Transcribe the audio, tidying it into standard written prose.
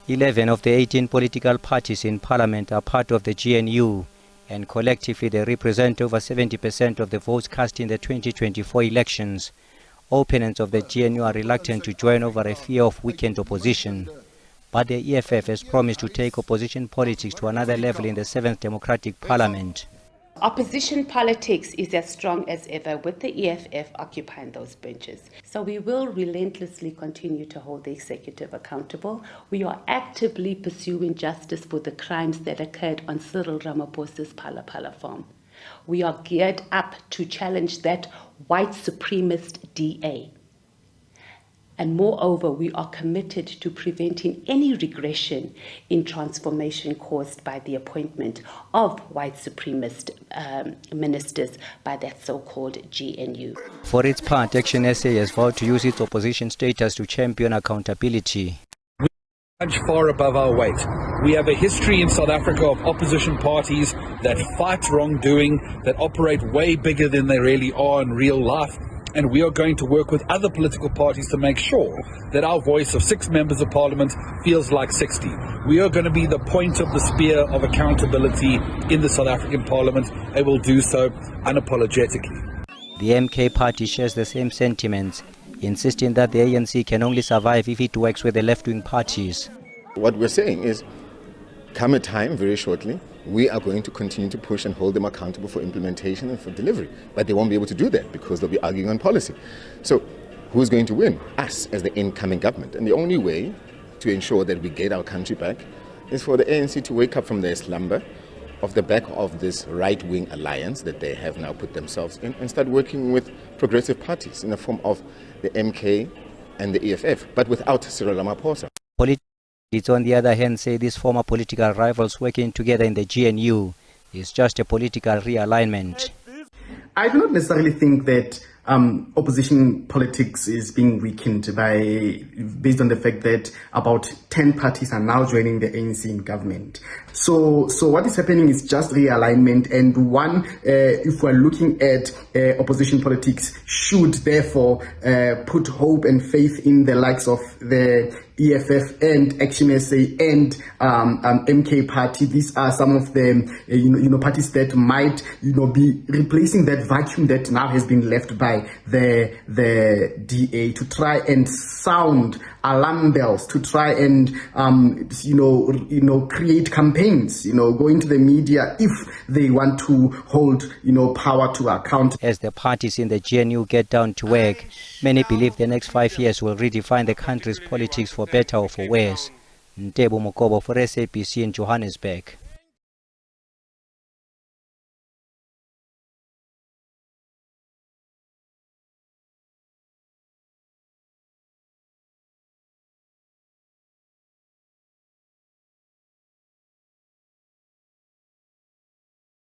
11 of the 18 political parties in parliament are part of the GNU, and collectively they represent over 70% of the votes cast in the 2024 elections. Opponents of the GNU are reluctant to join over a fear of weakened opposition. But the EFF has promised to take opposition politics to another level in the 7th Democratic Parliament. Opposition politics is as strong as ever, with the EFF occupying those benches. So we will relentlessly continue to hold the executive accountable. We are actively pursuing justice for the crimes that occurred on Cyril Ramaphosa's Phala Phala farm. We are geared up to challenge that white supremacist DA. And moreover, we are committed to preventing any regression in transformation caused by the appointment of white supremacist ministers by that so-called GNU. For its part, Action SA has vowed to use its opposition status to champion accountability. We punch far above our weight. We have a history in South Africa of opposition parties that fight wrongdoing, that operate way bigger than they really are in real life. And we are going to work with other political parties to make sure that our voice of 6 members of parliament feels like 60. We are going to be the point of the spear of accountability in the South African parliament. I will do so unapologetically. The MK party shares the same sentiments, insisting that the ANC can only survive if it works with the left-wing parties. What we're saying is, come a time very shortly, we are going to continue to push and hold them accountable for implementation and for delivery. But they won't be able to do that because they'll be arguing on policy. So who's going to win? Us as the incoming government. And the only way to ensure that we get our country back is for the ANC to wake up from their slumber off the back of this right-wing alliance that they have now put themselves in and start working with progressive parties in the form of the MK and the EFF, but without Cyril Ramaphosa. It's on the other hand say these former political rivals working together in the GNU is just a political realignment. I do not necessarily think that opposition politics is being weakened based on the fact that about 10 parties are now joining the ANC in government. So what is happening is just realignment, and one, if we're looking at opposition politics, should therefore put hope and faith in the likes of the EFF and Action SA and MK party. These are some of the parties that might be replacing that vacuum that now has been left by the DA, to try and sound alarm bells, to try and create campaigns, go into the media if they want to hold power to account. As the parties in the GNU get down to work, many believe the next 5 years will redefine the country's politics for better or for worse. Ntebo Mokobo for SABC in Johannesburg.